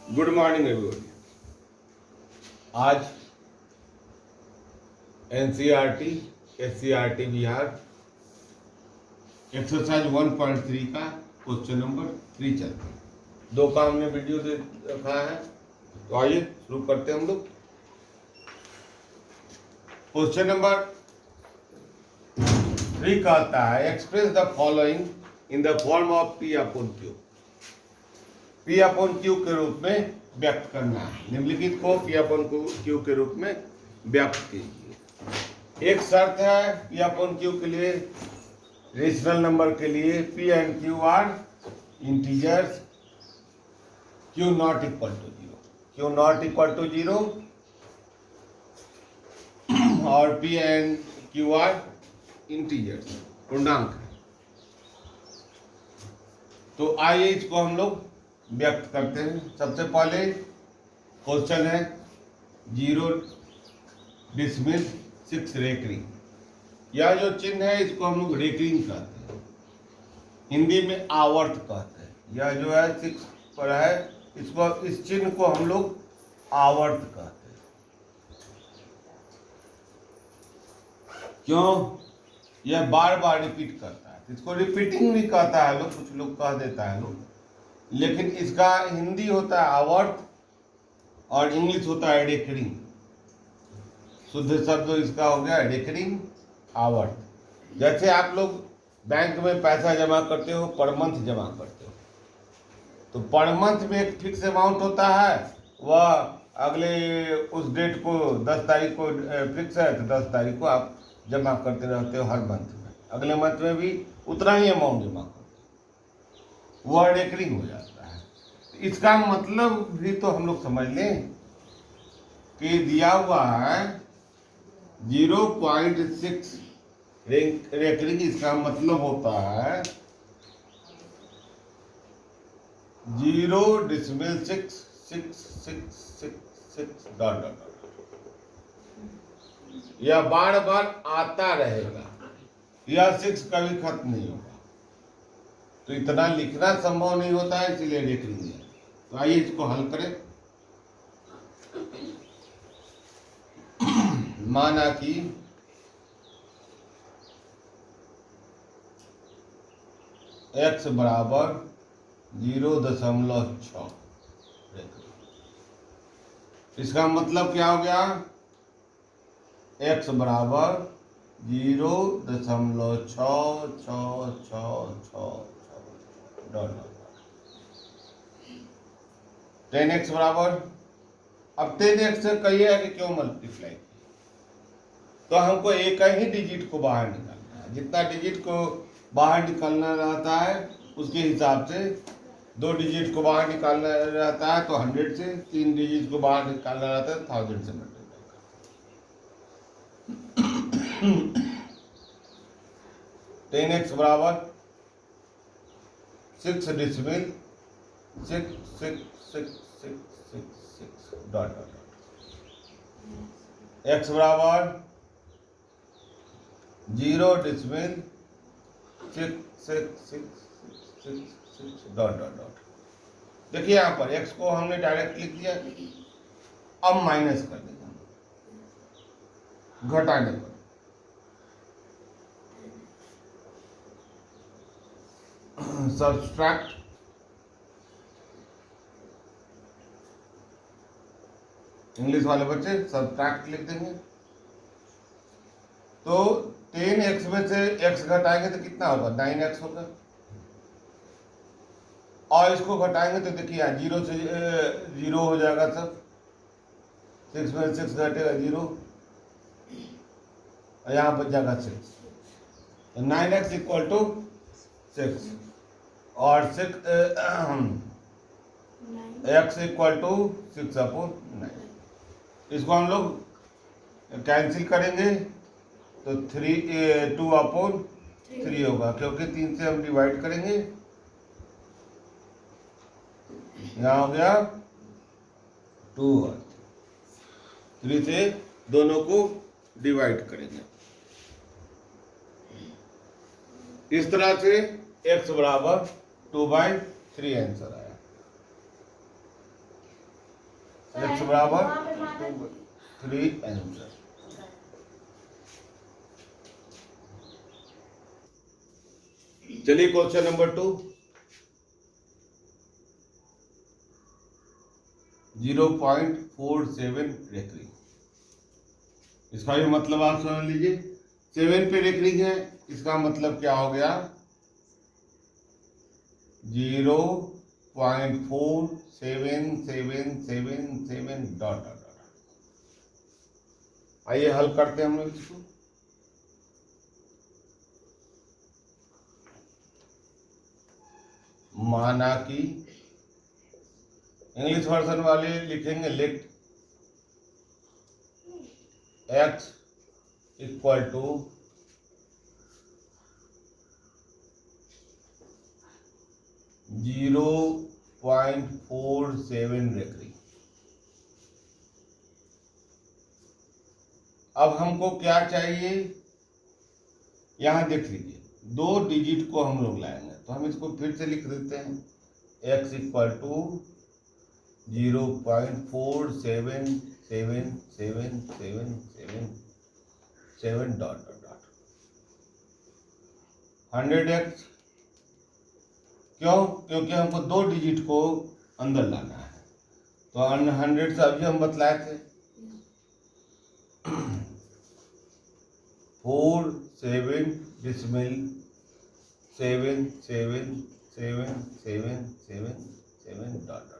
Good morning everybody. आज NCERT SCERT Bihar exercise 1.3 का question number 3 चलता है। दो काम में वीडियो दे रखा है, तो आइए शुरू करते हैं हम लोग। क्वेश्चन नंबर 3 कहता है express the following in the form of P upon Q. P upon Q के रूप में व्यक्त करना है। निम्नलिखित को पी अपॉन क्यू के रूप में व्यक्त कीजिए। एक शर्त है पी अपॉन क्यू के लिए, रेशनल नंबर के लिए P and Q are integers, Q not equal to zero, Q not equal to zero, और P and Q are integers पूर्णांक है। तो आइए इसको हम लोग व्यक्त करते हैं। सबसे पहले क्वेश्चन है 0 डिसमिल 6 रेकरिंग। यह जो चिन्ह है इसको हम लोग रेकरिंग कहते हैं, हिंदी में आवर्त कहते हैं। यह जो है 6 पर है, इसको इस चिन्ह को हम लोग आवर्त कहते हैं। क्यों? यह बार बार रिपीट करता है। इसको रिपीटिंग भी कहता है लोग, कुछ लोग कह देता है लोग, लेकिन इसका हिंदी होता है आवर्त और इंग्लिश होता है रेकरिंग। शुद्ध शब्द इसका हो गया रेकरिंग, आवर्त। जैसे आप लोग बैंक में पैसा जमा करते हो, पर मंथ जमा करते हो, तो पर मंथ में एक फिक्स अमाउंट होता है, वह अगले उस डेट को 10 तारीख को फिक्स है, तो 10 तारीख को आप जमा करते रहते हो हर मंथ में। अगले मंथ में भी उतना ही अमाउंट जमा करते हो, वह रेकरिंग हो जाता है। इसका मतलब भी तो हम लोग समझ लें कि दिया हुआ है 0.6 रेकरिंग। इसका मतलब होता है 0.66666 डॉट डॉट। यह बार बार आता रहेगा, यह 6 कभी खत्म नहीं होगा। तो इतना लिखना संभव नहीं होता है, इसलिए रेकरिंग है। तो आइए इसको हल करें। माना कि x बराबर 0.6, इसका मतलब क्या हो गया? x बराबर 0.66666 10x बराबर, अब 10x से कहिए कि क्यों मल्टीप्लाई, तो हमको एक ही डिजिट को बाहर निकालना है। जितना डिजिट को बाहर निकालना रहता है उसके हिसाब से 2 डिजिट को बाहर निकालना रहता है तो 100 से, 3 डिजिट को बाहर निकालना रहता है 1000 से मल्टीप्लाई। 10x बराबर 6 डिसमिल 66666 डॉट डॉट। x बराबर 0 डिसमिल 66666 डॉट डॉट डॉट। देखिए यहाँ पर x को हमने डायरेक्ट लिख दिया, अब माइनस कर देंगे घटाने पर। सब्सट्रैक्ट इंग्लिश वाले बच्चे सब्सट्रैक्ट लिख देंगे। तो 10x में से x घटाएंगे तो कितना होगा? 9x होगा। और इसको घटाएंगे तो देखिए यहाँ 0 से 0 हो जाएगा सब, 6 में 6 घटेगा 0, और यहाँ बच जाएगा 6, तो 9x इक्वल टू 6 और 6 x इक्वल टू 6/9। इसको हम लोग कैंसिल करेंगे तो 2/3 होगा, क्योंकि 3 से हम डिवाइड करेंगे। यहाँ हो गया 2 और 3 से दोनों को डिवाइड करेंगे। इस तरह से x बराबर 2/3 आंसर आया। x बराबर 3 आंसर। चलिए क्वेश्चन नंबर 2, 0.47 रेकरिंग। इसका भी मतलब आप समझ लीजिए, 7 पे रेकरिंग है, इसका मतलब क्या हो गया 0.4777 डॉट डॉट डॉट। आइए हल करते हैं हम लोग इसको। माना कि इंग्लिश वर्जन वाले लिखेंगे let x equal to 0.47 recurring. अब हमको क्या चाहिए, यहां देख लीजिए 2 डिजिट को हम लोग लाएंगे, तो हम इसको फिर से लिख देते हैं x equal to 0.477777 dot dot dot 100x। क्यों? क्योंकि हमको 2 डिजिट को अंदर लाना है, तो 100 से अभी हम बतलाए थे 47.77777 dot dot.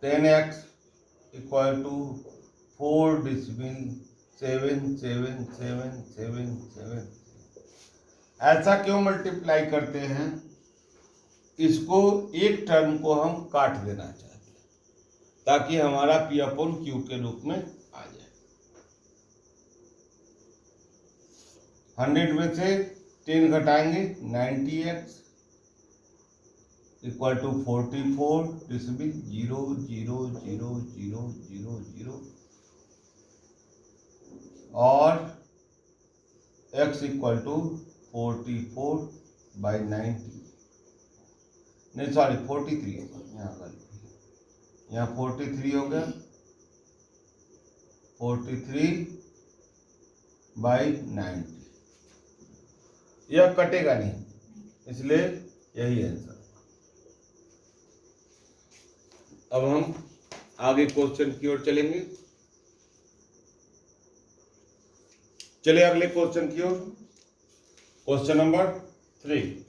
10x equal to 4.777777। ऐसा क्यों मल्टीप्लाई करते हैं, इसको एक टर्म को हम काट देना चाहते हैं ताकि हमारा P अपॉन Q के रूप में आ जाए। 100 में से 10 घटाएंगे 90x इक्वल टू 44 डिसिबल 0.00000 और x इक्वल टू 44/90, नहीं सॉरी 43 होगा, यहाँ 43 हो गया 43/90। यह कटेगा नहीं, इसलिए यही आंसर। अब हम आगे क्वेश्चन की ओर चलेंगे। चलिए अगले क्वेश्चन की ओर। क्वेश्चन नंबर 3,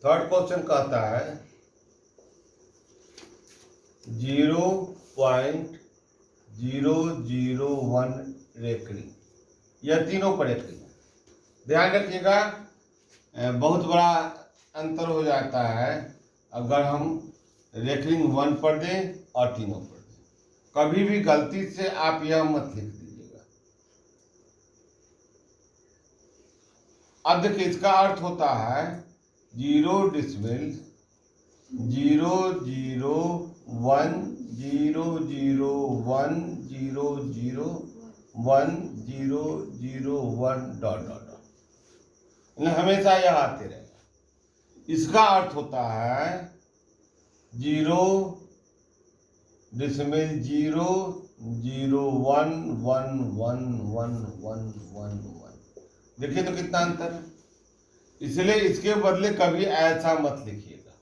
थर्ड क्वेश्चन कहता है 0.001 रेकरिंग। यह तीनों पर रेकरिंग। ध्यान रखिएगा, बहुत बड़ा अंतर हो जाता है अगर हम रेकरिंग 1 पर दें और तीनों पर दें। कभी भी गलती से आप यह मत लिख दीजिएगा। अब देखिए इसका अर्थ होता है 0 डिसिमल 0.001001001 डॉट डॉट डॉट, हमेशा यह आते रहेगा। इसका अर्थ होता है 0 डिसिमल 0.0111111। देखिए तो कितना अंतर है। इसलिए इसके बदले कभी ऐसा मत लिखिएगा।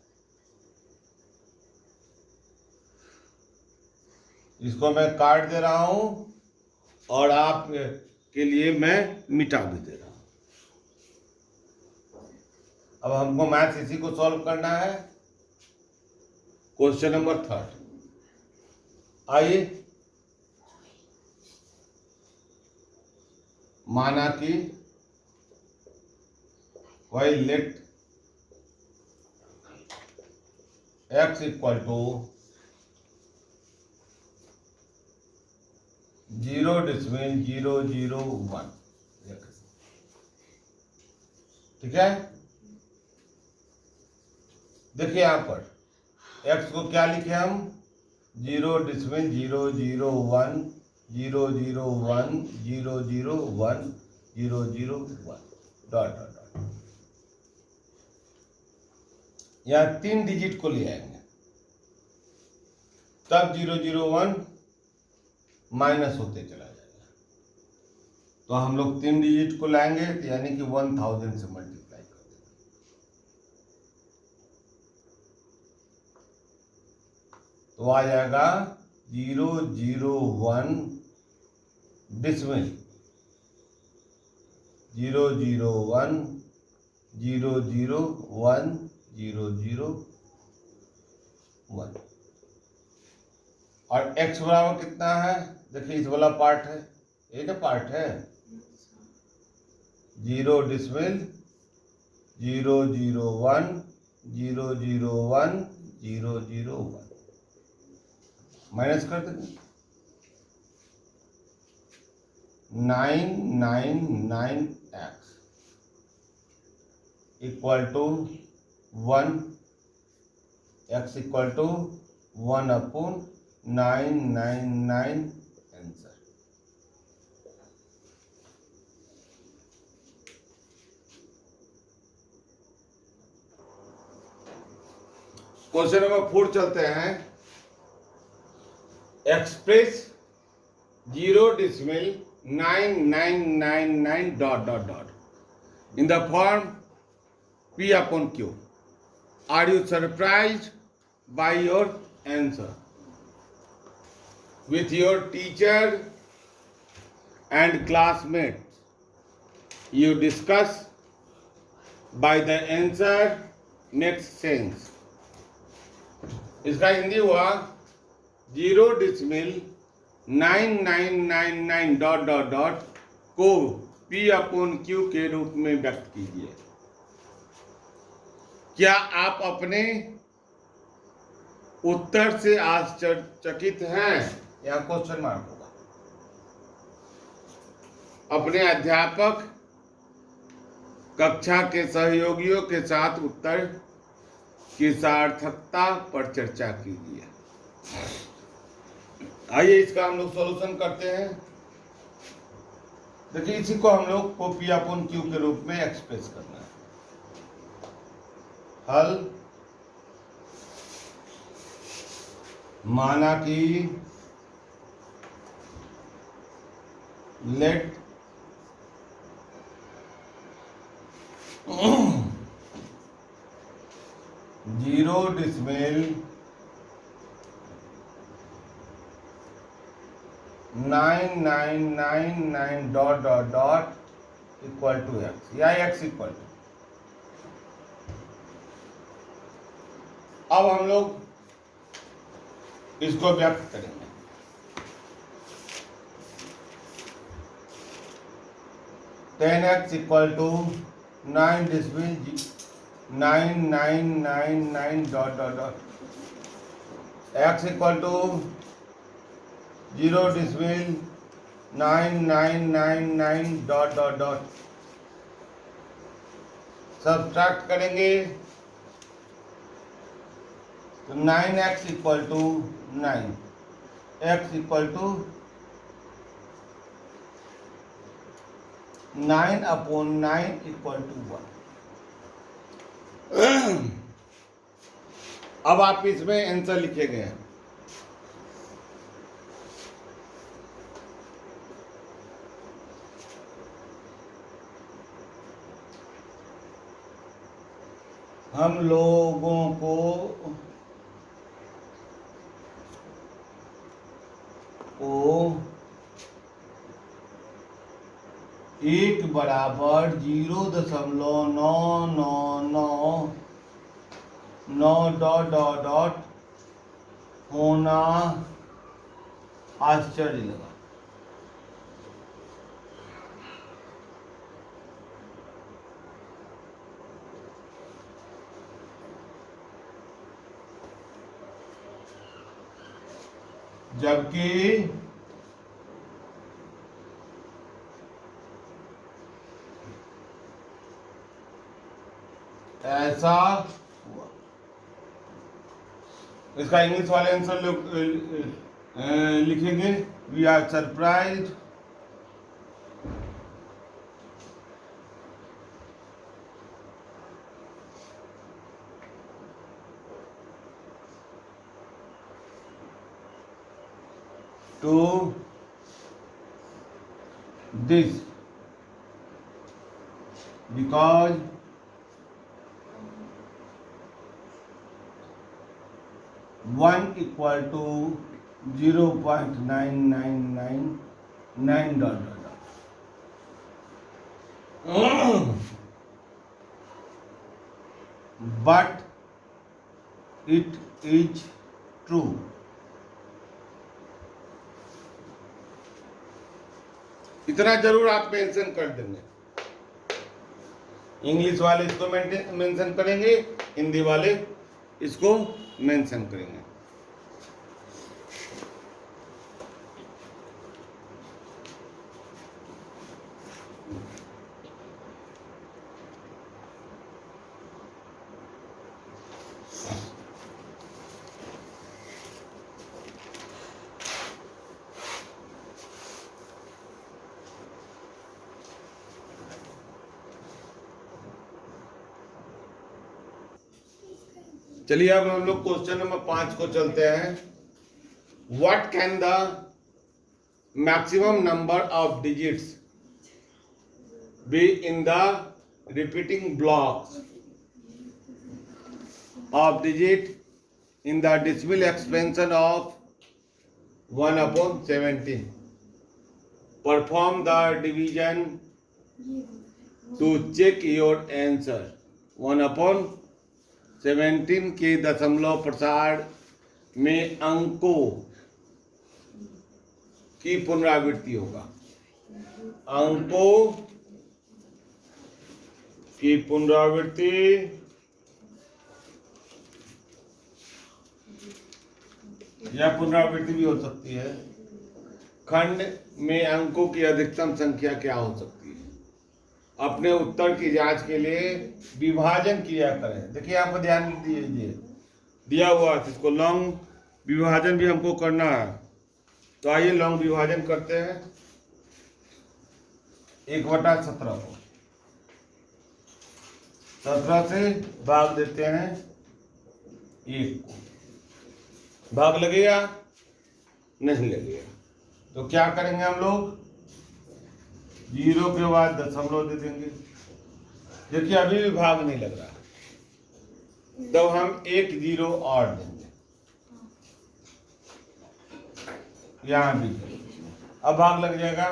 इसको मैं काट दे रहा हूं और आप के लिए मैं मिटा भी दे रहा हूं। अब हमको मैथ्स इसी को सॉल्व करना है। क्वेश्चन नंबर 3, आइए माना कि वही लेट x इक्वल टू 0.001। ठीक है, देखिए यहां पर x को क्या लिखे हम 0.001001001 001। डॉट डॉट डॉट, यहाँ 3 डिजिट को ले आएंगे, तब 001 माइनस होते चला जाएगा। तो हम लोग 3 डिजिट को लाएंगे, तो यानी कि 1000 से मल्टीप्लाई कर देंगे, तो आ जाएगा 001 डिसमिल, 001 001 001। और x बराबर कितना है, देखिए इस वाला पार्ट है, ये ना पार्ट है, 0 डिसमिल 001 001 001, माइनस कर देंगे 999x equal to 1, x equal to 1 upon 999 answer. Question number 4 चलते हैं। Express 0 decimal 9999 dot dot dot in the form P upon Q. Are you surprised by your answer? With your teacher and classmates, you discuss by the answer next sentence. इसका हिंदी हुआ 0 decimal 9999 dot dot dot को P upon Q के रूप में व्यक्त कीजिए। क्या आप अपने उत्तर से आश्चर्यचकित हैं? यह क्वेश्चन मार्क होगा। अपने अध्यापक कक्षा के सहयोगियों के साथ उत्तर की सार्थकता पर चर्चा कीजिए। आइए इसका हम लोग सॉल्यूशन करते हैं। देखिए इसी को हम लोग को P अपॉन Q के रूप में एक्सप्रेस करना है। हल माना कि let zero decimal 9999 dot dot dot equal to x या x इक्वल टू। अब हम लोग इसको व्यक्त करेंगे। Ten X equal to 9 decimal 9999 dot dot dot X equal to 0 decimal 9999 dot dot dot. Subtract करेंगे तो 9x equal to 9, x equal to 9 upon 9 equal to 1। अब आप इसमें आंसर लिखेंगे। हम लोगों को एक बराबर 0.9999 डॉट डॉट डॉट होना आश्चर्य लगा। जबकि ऐसा हुआ। इसका इंग्लिश वाले आंसर लिखेंगे। We are surprised to this because one equal to 0.9999 dot dot dot. But it is true. इतना जरूर आप मेंशन कर देंगे। इंग्लिश वाले इसको मेंशन करेंगे, हिंदी वाले इसको मेंशन करेंगे। चलिए अब हम लोग क्वेश्चन नंबर 5 को चलते हैं। What can the maximum number of digits be in the repeating blocks of digit in the decimal expansion of 1/17? Perform the division to check your answer. 1/17 के दशमलव प्रसार में अंकों की पुनरावृत्ति होगा। अंकों की पुनरावृत्ति या पुनरावृत्ति भी हो सकती है। खंड में अंकों की अधिकतम संख्या क्या हो सकती है? अपने उत्तर की जांच के लिए विभाजन किया करें। देखिए यहाँ पर ध्यान दीजिए, दिया हुआ है इसको लॉन्ग विभाजन भी हमको करना है। तो आइए लॉन्ग विभाजन करते हैं। 1/17 को 17 से भाग देते हैं 1 को। भाग लगेगा? नहीं लगेगा। तो क्या करेंगे हम लोग? 0 के बाद दशमलव दे देंगे। देखिए अभी भी भाग नहीं लग रहा, तो हम 1 0 और देंगे। यहां भी अब भाग लग जाएगा।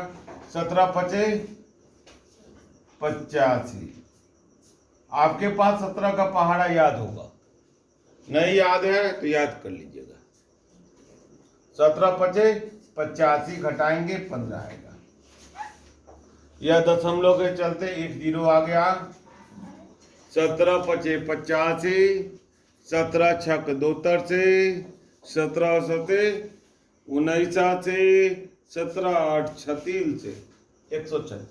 17 × 5 = 85। आपके पास 17 का पहाड़ा याद होगा, नहीं याद है तो याद कर लीजिएगा। 17 × 5 = 85, घटाएंगे 15 आएगा। यह दशमलव के चलते 1 0 आ गया। 17 × 5 = 85, 17 × 6 = 82, 17 × 7 = 79, 17 × 8 = 36, 136।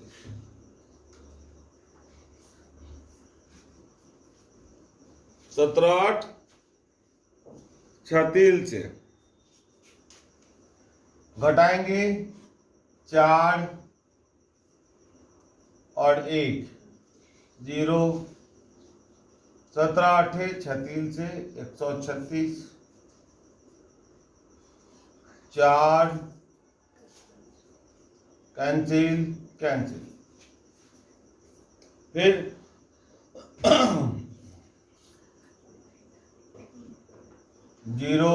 17 × 8 = 36 घटाएंगे 4 और 1 0। 17 × 8 = 36, 136। 4 कैंसिल। फिर 0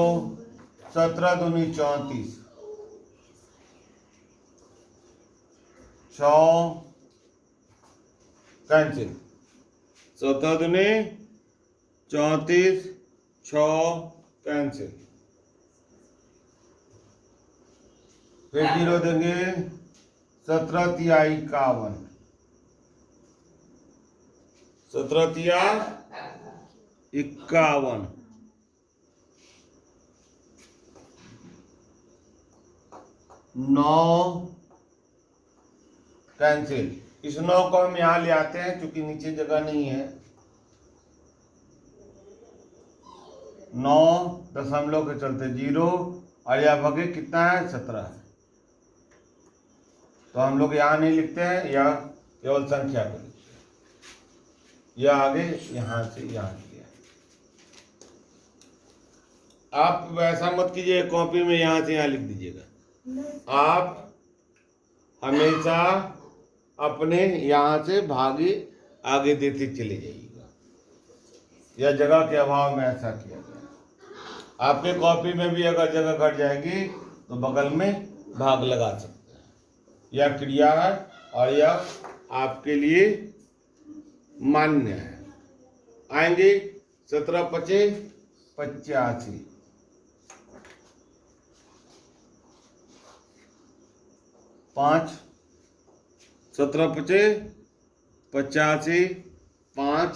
17 दूनी 34, 6 कैंसिल। 17 दूनी 34, 6 कैंसिल। फिर 0 देंगे। 17 × 3 = 51, 17 × 3 = 51। 9 कैंसिल। इस 9 को हम यहां ले आते हैं क्योंकि नीचे जगह नहीं है। 9 दशमलव के चलते 0 और यह भगे कितना है? 17 है। तो हम लोग यहां नहीं लिखते हैं, यह केवल संख्या को लिखते हैं। यह आगे यहां से यहां किया। आप वैसा मत कीजिए, कॉपी में यहां से यहां लिख दीजिएगा। आप हमेशा अपने यहाँ से भागे आगे देते चले जाइएगा। यह जगह के अभाव में ऐसा किया गया। आपके कॉपी में भी अगर जगह घट जाएगी तो बगल में भाग लगा सकते हैं। यह क्रिया है और यह आपके लिए मान्य है। आएंगे 17 पचे 85, 5 17 पचे 85, 5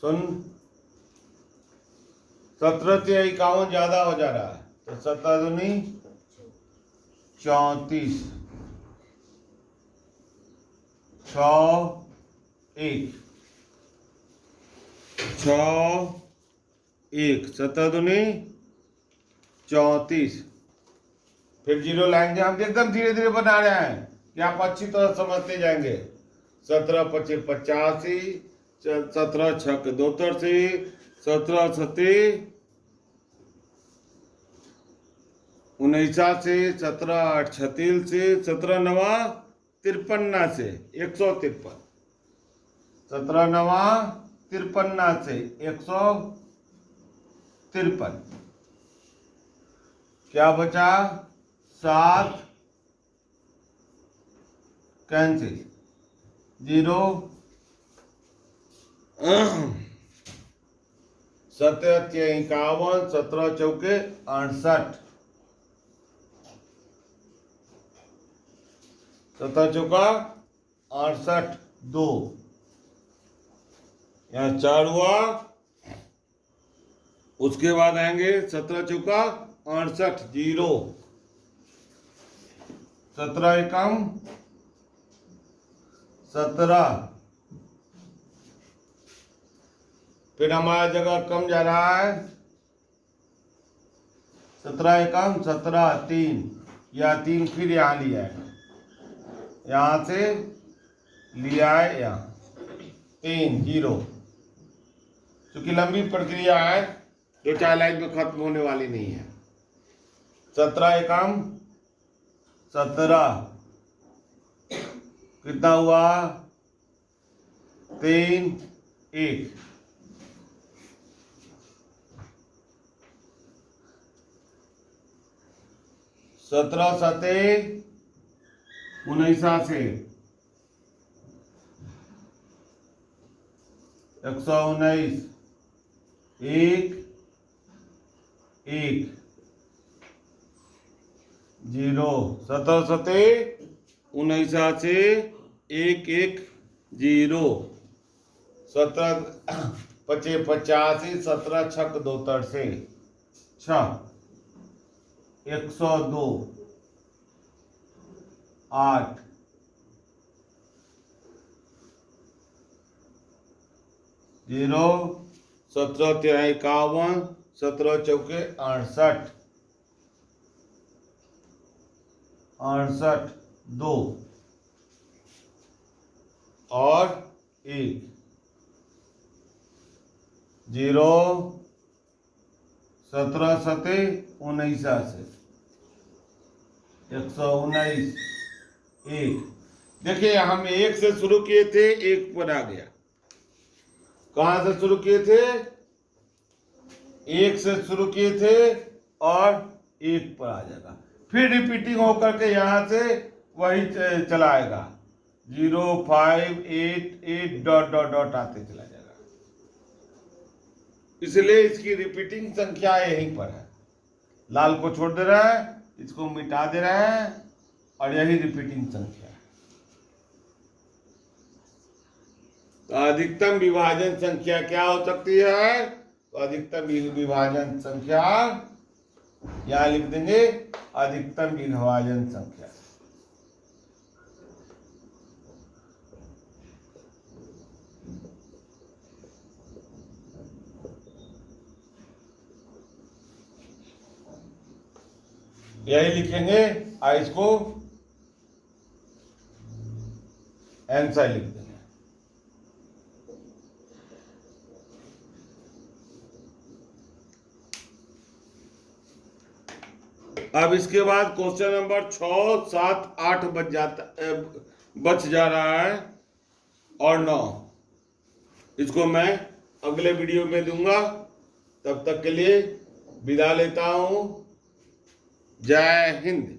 शून्य। 17 से 51 ज्यादा हो जा रहा है तो 17 दूनी 34, 6 1 6 1, 17 दूनी 34। फिर जीरो लाएंगे। हम एकदम धीरे धीरे बना रहे हैं कि आप अच्छी तरह समझते जाएंगे। 17 पचे 85, 17 छक 82, 17 सते 19 से, 17 8 36 से, 17 नवा 53 से 153, 17 नवा 53 से 153। क्या बचा? 7 कैंसिल, 0 17 51, 17 चौके 68, 17 चौका 68, 2 यहाँ 4 हुआ। उसके बाद आएंगे 17 चौका 68, 0, 17 एकम 17। फिर हमारा जगह कम जा रहा है। 17 एकम 17, 3 या 3 फिर यहाँ लिया है, यहाँ से लिया है यहाँ 3, 0। क्योंकि लंबी प्रक्रिया है जो 4 लाइन में खत्म होने वाली नहीं है। 17 एकम 17 कितना हुआ? 3 1। 17 सते 19 से 119, 1 1 0। 17 सते 19 से 1 1 0। 17 पचे 85, 17 छक 72 से 6 102, 8 0। 17 51, 17 चौके 68, 68 2 और 1 0। 17 सते 19 से 119, 1। देखिए हम 1 से शुरू किए थे, 1 पर आ गया। कहां से शुरू किए थे? 1 से शुरू किए थे और 1 पर आ जाएगा। फिर रिपीटिंग होकर के यहां से वही चला आएगा, 0 5 8 8 डॉट डॉट डॉट आते चला जाएगा। इसलिए इसकी रिपीटिंग संख्या यहीं पर है। लाल को छोड़ दे रहा है, इसको मिटा दे रहा है और यही रिपीटिंग संख्या है। तो अधिकतम विभाजन संख्या क्या हो सकती है? तो अधिकतम विभाजन संख्या यहां लिख देंगे, अधिकतम विभाजन संख्या। यही लिखेंगे और इसको आंसर लिख देंगे। अब इसके बाद क्वेश्चन नंबर 6, 7, 8 बच जा रहा है और 9। इसको मैं अगले वीडियो में दूंगा। तब तक के लिए विदा लेता हूं। जय हिंद।